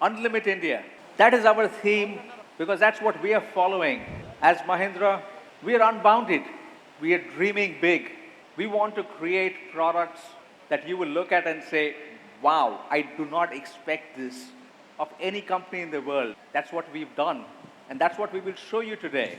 Unlimit India. That is our theme because that's what we are following. As Mahindra, we are unbounded. We are dreaming big. We want to create products that you will look at and say, wow, I do not expect this of any company in the world. That's what we've done. And that's what we will show you today.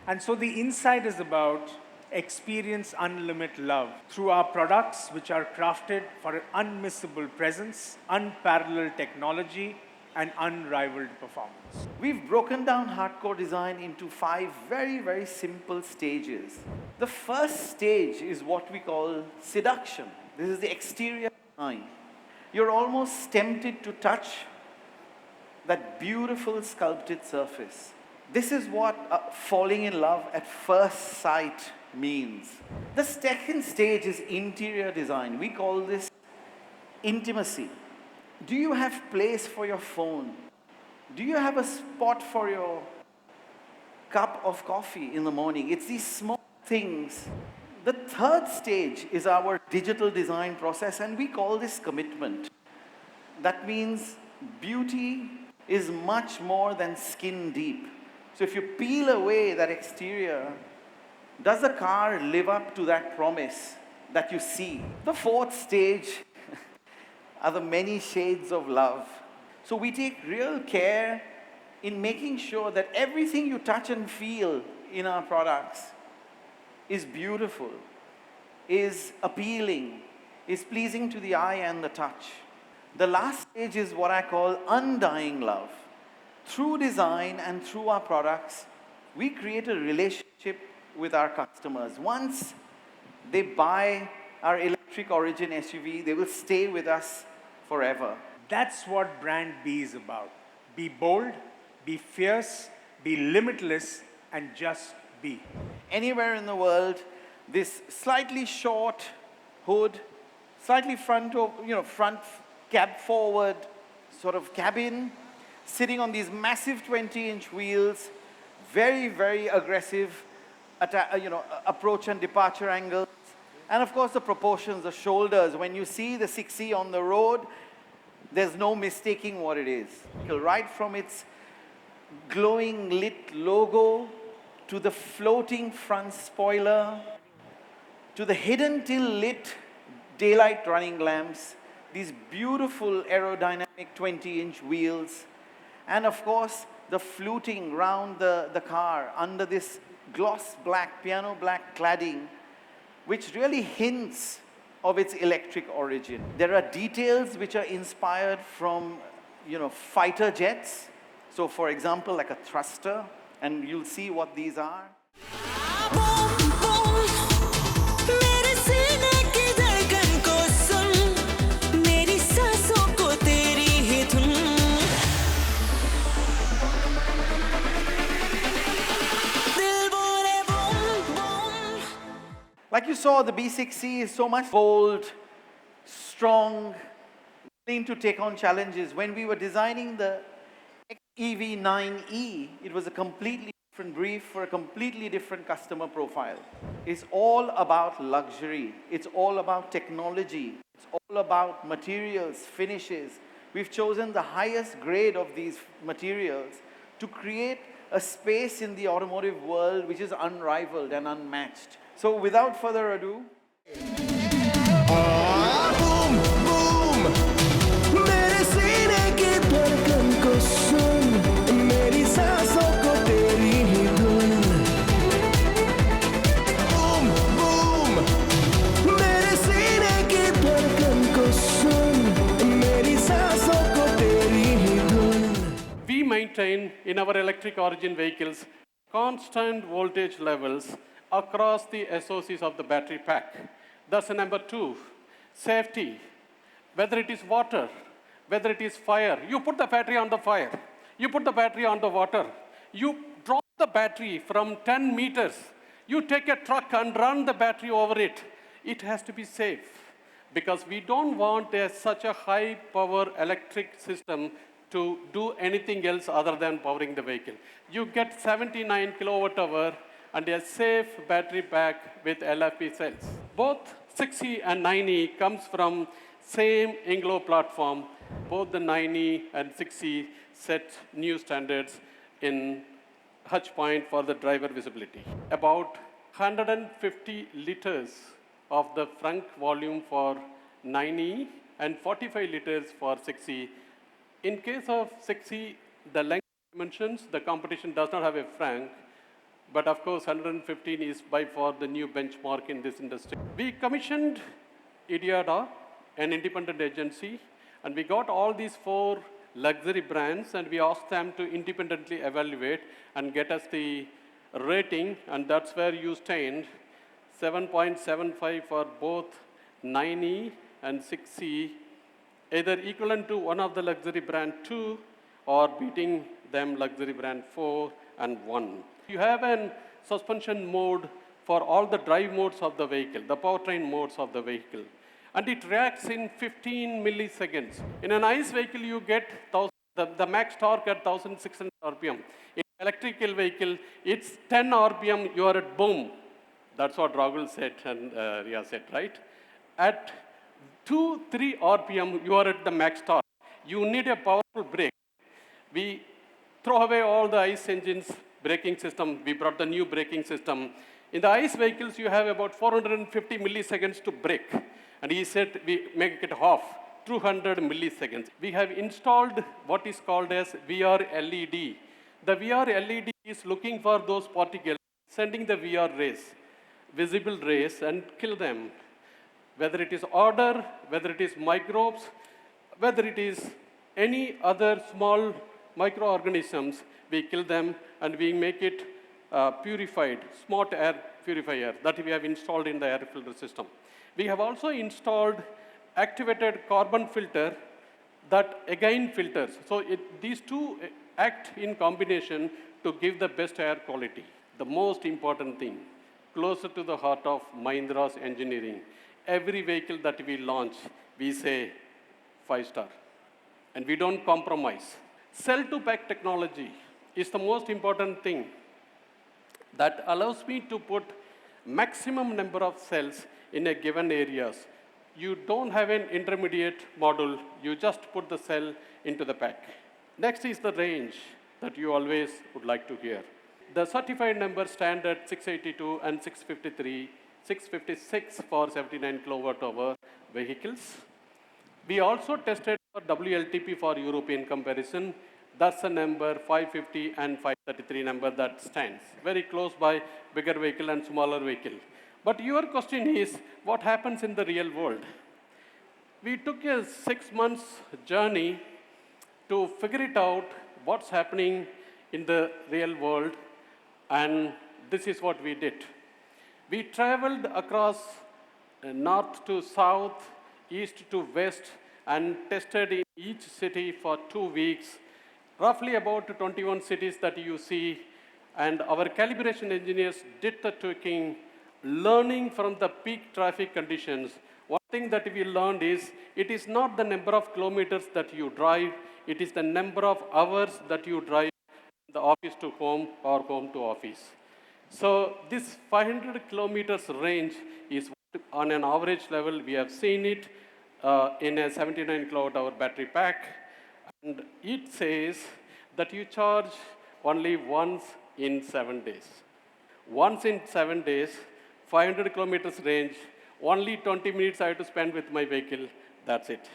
And so the insight is about experience unlimited love through our products, which are crafted for an unmissable presence, unparalleled technology, and unrivaled performance. We've broken down hardcore design into 5 very, very simple stages. The first stage is what we call seduction. This is the exterior design. You're almost tempted to touch that beautiful sculpted surface. This is what falling in love at first sight means. The second stage is interior design. We call this intimacy. Do you have place for your phone? Do you have a spot for your cup of coffee in the morning? It's these small things. The third stage is our digital design process, and we call this commitment. That means beauty is much more than skin deep. So if you peel away that exterior, does the car live up to that promise that you see? The fourth stage are the many shades of love. So we take real care in making sure that everything you touch and feel in our products is beautiful, is appealing, is pleasing to the eye and the touch. The last stage is what I call undying love. Through design and through our products, we create a relationship with our customers. Once they buy our Electric Origin SUV, they will stay with us forever. That's what brand B is about. Be bold, be fierce, be limitless, and just be. Anywhere in the world, this slightly short hood, slightly front cab forward sort of cabin, sitting on these massive 20-inch wheels, very, very aggressive approach and departure angles. And of course the proportions, the shoulders. When you see the 6E on the road, there's no mistaking what it is. Right from its glowing lit logo, to the floating front spoiler, to the hidden till lit daylight running lamps, these beautiful aerodynamic 20-inch wheels, and of course the fluting round the car under this gloss black, piano black cladding, which really hints of its electric origin. There are details which are inspired from, fighter jets. So for example, like a thruster, and you'll see what these are. Like you saw, the B6C is so much bold, strong, willing to take on challenges. When we were designing the XEV 9E, it was a completely different brief for a completely different customer profile. It's all about luxury. It's all about technology. It's all about materials, finishes. We've chosen the highest grade of these materials to create a space in the automotive world which is unrivaled and unmatched. So without further ado, we maintain in our electric origin vehicles constant voltage levels across the SOCs of the battery pack. That's number 2. Safety. Whether it is water, whether it is fire, you put the battery on the fire, you put the battery on the water, you drop the battery from 10 meters, you take a truck and run the battery over it. It has to be safe because we don't want such a high power electric system to do anything else other than powering the vehicle. You get 79 kilowatt hour and a safe battery pack with LFP cells. Both 6E and 9E comes from same Inglo platform, Both the 9E and 6E set new standards in Hutch point for the driver visibility. About 150 liters of the frunk volume for 9E and 45 liters for 6E. In case of 6E, the length dimensions, the competition does not have a frunk, but of course 115 is by far the new benchmark in this industry. We commissioned IDIADA, an independent agency, and we got all these 4 luxury brands and we asked them to independently evaluate and get us the rating, and that's where you stand, 7.75 for both 9E and 6E, either equivalent to one of the luxury brand 2 or beating them luxury brand 4 and 1. You have a suspension mode for all the drive modes of the vehicle, the powertrain modes of the vehicle. And it reacts in 15 milliseconds. In an ICE vehicle, you get the max torque at 1,600 RPM. In electrical vehicle, it's 10 RPM, you are at boom. That's what Rahul said and Ria said, right? At 2-3 RPM, you are at the max torque. You need a powerful brake. We throw away all the ICE engines braking system. We brought the new braking system. In the ICE vehicles, you have about 450 milliseconds to brake. And he said we make it half, 200 milliseconds. We have installed what is called as VR LED. The VR LED is looking for those particles, sending the VR rays, visible rays, and kill them. Whether it is odor, whether it is microbes, whether it is any other small microorganisms, we kill them and we make it purified, smart air purifier that we have installed in the air filter system. We have also installed activated carbon filter that again filters. So these two act in combination to give the best air quality. The most important thing, closer to the heart of Mahindra's engineering, every vehicle that we launch, we say 5-star. And we don't compromise. Cell-to-pack technology is the most important thing that allows me to put maximum number of cells in a given areas. You don't have an intermediate module, you just put the cell into the pack. Next is the range that you always would like to hear. The certified numbers stand at 682 and 653, 656 for 79 kWh vehicles. We also tested for WLTP for European comparison. That's the number 550 and 533 number that stands. Very close by bigger vehicle and smaller vehicle. But your question is, what happens in the real world? We took a 6 months journey to figure it out, what's happening in the real world, and this is what we did. We traveled across north to south, east to west, and tested in each city for 2 weeks, roughly about 21 cities that you see, and our calibration engineers did the tweaking, learning from the peak traffic conditions. One thing that we learned is, it is not the number of kilometers that you drive, it is the number of hours that you drive from the office to home or home to office. So this 500 kilometers range is on an average level. We have seen it in a 79 kWh battery pack. And it says that you charge only once in 7 days. Once in 7 days, 500 kilometers range, only 20 minutes I have to spend with my vehicle, that's it.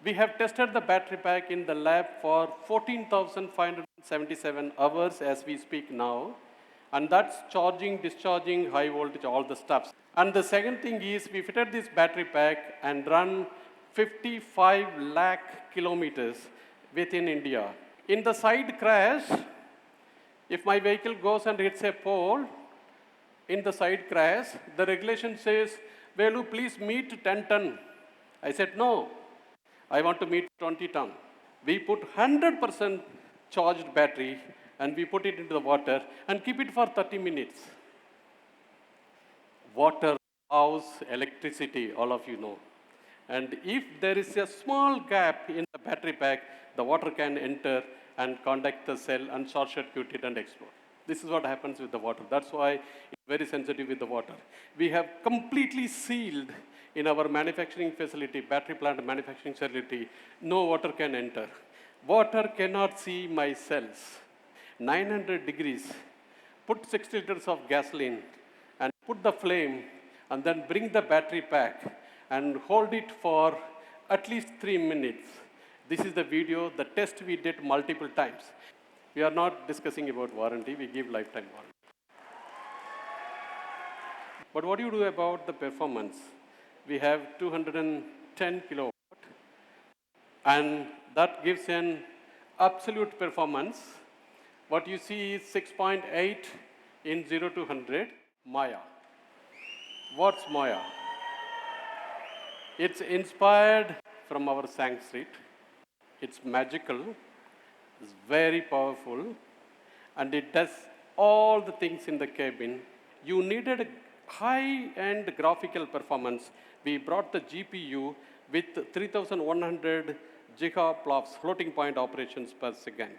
We have tested the battery pack in the lab for 14,577 hours as we speak now. And that's charging, discharging, high voltage, all the stuff. And the second thing is, we fitted this battery pack and run 55 lakh kilometers within India. In the side crash, if my vehicle goes and hits a pole, in the side crash, the regulation says, Velu, please meet 10 ton. I said, no, I want to meet 20 ton. We put 100% charged battery and we put it into the water and keep it for 30 minutes. Water, house, electricity, all of you know. And if there is a small gap in the battery pack, the water can enter and contact the cell and short circuit it and explode. This is what happens with the water. That's why it's very sensitive with the water. We have completely sealed in our manufacturing facility, battery plant manufacturing facility, no water can enter. Water cannot see my cells. 900 degrees, put 6 liters of gasoline and put the flame and then bring the battery pack and hold it for at least 3 minutes. This is the video, the test we did multiple times. We are not discussing about warranty, we give lifetime warranty. But what do you do about the performance? We have 210 kilowatt, and that gives an absolute performance. What you see is 6.8 in 0 to 100, Maya. What's Maya? It's inspired from our Sanskrit. It's magical, it's very powerful, and it does all the things in the cabin. You needed a high-end graphical performance. We brought the GPU with 3,100 gigaflops floating point operations per second.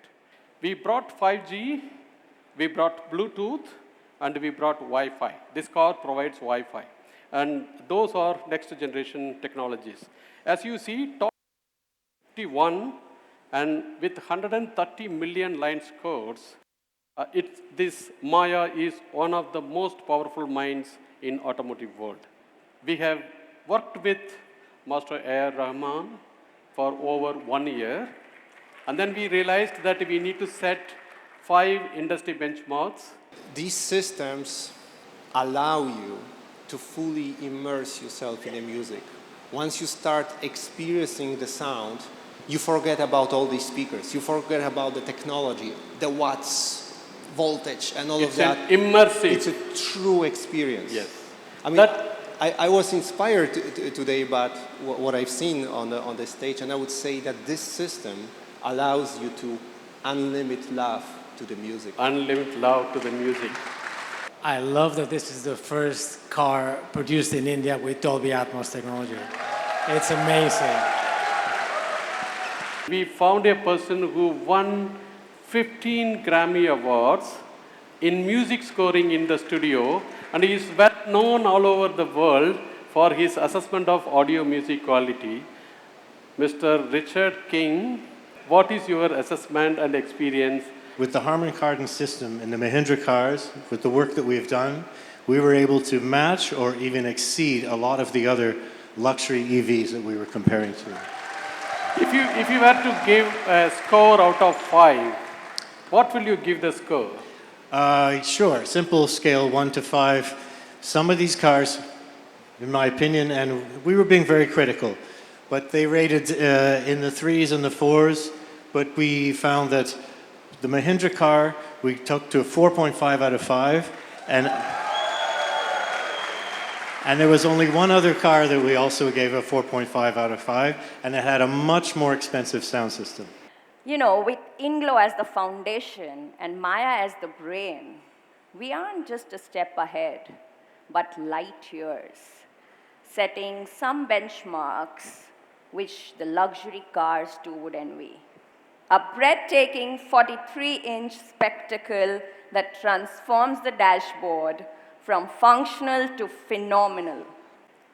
We brought 5G, we brought Bluetooth, and we brought Wi-Fi. This car provides Wi-Fi. And those are next generation technologies. As you see, top 51 and with 130 million line scores, this Maya is one of the most powerful minds in automotive world. We have worked with Master A.R. Rahman for over 1 year. And then we realized that we need to set 5 industry benchmarks. These systems allow you to fully immerse yourself in the music. Once you start experiencing the sound, you forget about all these speakers. You forget about the technology, the watts, voltage, and all of that. It's immersive. It's a true experience. Yes. I mean, I was inspired today by what I've seen on the stage, and I would say that this system allows you to unlimit love to the music. Unlimit love to the music. I love that this is the first car produced in India with Dolby Atmos technology. It's amazing. We found a person who won 15 Grammy Awards in music scoring in the studio, and he is well known all over the world for his assessment of audio music quality. Mr. Richard King, what is your assessment and experience? With the Harman Kardon system in the Mahindra cars, with the work that we've done, we were able to match or even exceed a lot of the other luxury EVs that we were comparing to. If you were to give a score out of 5, what will you give the score? Sure, simple scale 1 to 5. Some of these cars, in my opinion, and we were being very critical, but they rated in the 3s and the 4s, but we found that the Mahindra car, we took to a 4.5 out of 5, and there was only one other car that we also gave a 4.5 out of 5, and it had a much more expensive sound system. You know, with Inglo as the foundation and Maya as the brain, we aren't just a step ahead, but light years, setting some benchmarks which the luxury cars too would envy. A breathtaking 43-inch spectacle that transforms the dashboard from functional to phenomenal.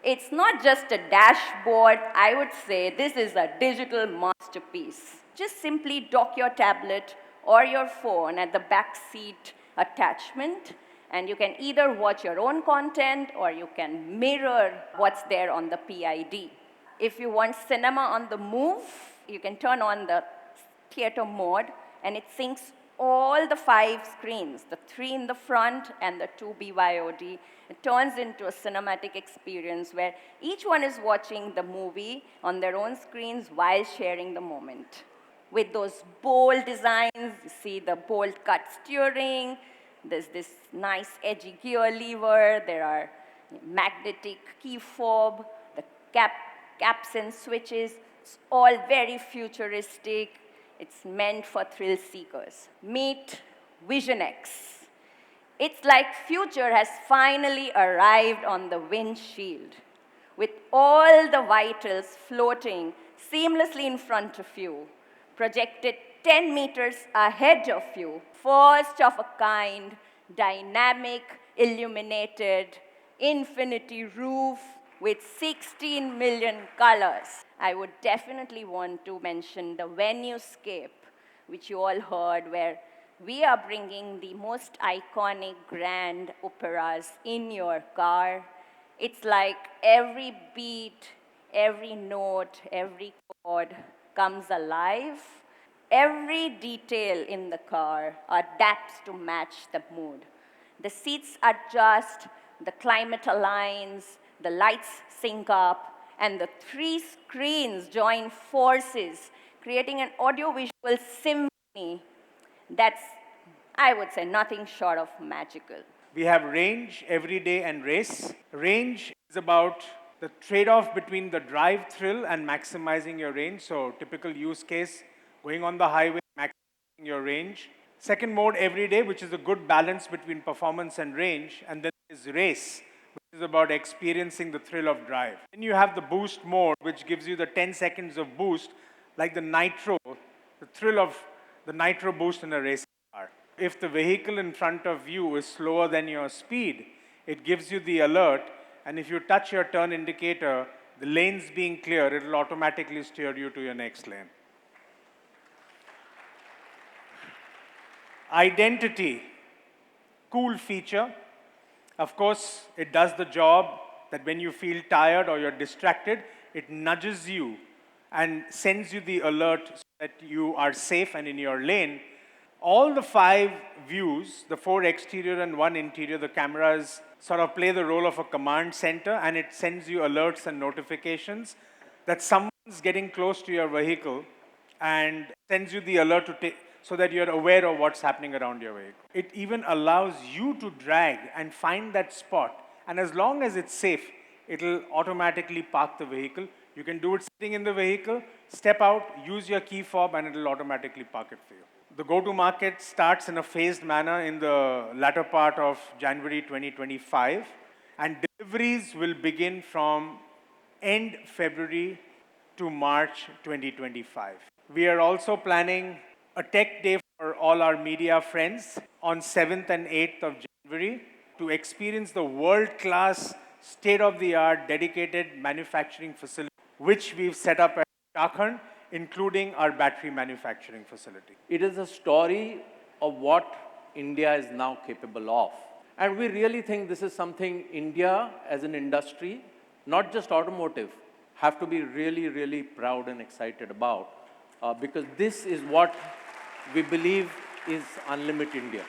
It's not just a dashboard, I would say this is a digital masterpiece. Just simply dock your tablet or your phone at the back seat attachment, and you can either watch your own content or you can mirror what's there on the PID. If you want cinema on the move, you can turn on the theater mode, and it syncs all the 5 screens, the 3 in the front and the 2 BYOD. It turns into a cinematic experience where each one is watching the movie on their own screens while sharing the moment. With those bold designs, you see the bold cut steering, there's this nice edgy gear lever, there are magnetic key fob, the caps and switches. It's all very futuristic. It's meant for thrill seekers. Meet Vision X. It's like future has finally arrived on the windshield, with all the vitals floating seamlessly in front of you, projected 10 meters ahead of you, first of a kind, dynamic, illuminated, infinity roof, with 16 million colors. I would definitely want to mention the venue-scape, which you all heard, where we are bringing the most iconic grand operas in your car. It's like every beat, every note, every chord comes alive. Every detail in the car adapts to match the mood. The seats adjust, the climate aligns, the lights sync up, and the three screens join forces, creating an audiovisual symphony that's, I would say, nothing short of magical. We have range, everyday, and race. Range is about the trade-off between the drive thrill and maximizing your range. So typical use case, going on the highway, maximizing your range. Second mode, everyday, which is a good balance between performance and range. And then is race, which is about experiencing the thrill of drive. Then you have the boost mode, which gives you the 10 seconds of boost, like the nitro, the thrill of the nitro boost in a racing car. If the vehicle in front of you is slower than your speed, it gives you the alert, and if you touch your turn indicator, the lanes being clear, it will automatically steer you to your next lane. Identity, cool feature. Of course, it does the job that when you feel tired or you're distracted, it nudges you and sends you the alert so that you are safe and in your lane. All the 5 views, the 4 exterior and 1 interior, the cameras sort of play the role of a command center, and it sends you alerts and notifications that someone's getting close to your vehicle and sends you the alert to take, so that you're aware of what's happening around your vehicle. It even allows you to drag and find that spot, and as long as it's safe, it'll automatically park the vehicle. You can do it sitting in the vehicle, step out, use your key fob, and it'll automatically park it for you. The go-to-market starts in a phased manner in the latter part of January 2025, and deliveries will begin from end February to March 2025. We are also planning a tech day for all our media friends on 7th and 8th of January to experience the world-class, state-of-the-art dedicated manufacturing facility, which we've set up at Chakhand, including our battery manufacturing facility. It is a story of what India is now capable of. And we really think this is something India as an industry, not just automotive, have to be really, really proud and excited about, because this is what we believe is Unlimit India.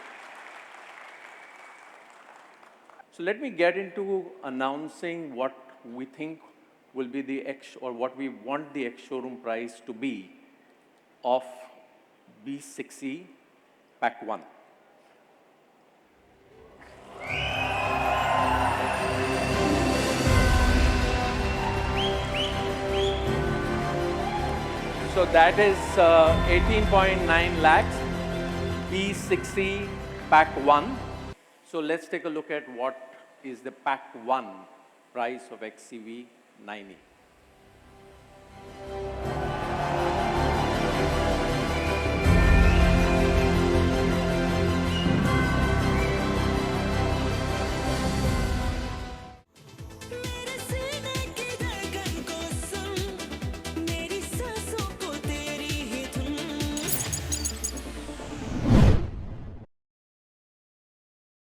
So let me get into announcing what we think will be the or what we want the ex-showroom price to be of B60 Pack 1. So that is 18.9 lakhs, B60 Pack 1. So let's take a look at what is the Pack 1 price of XEV 9e.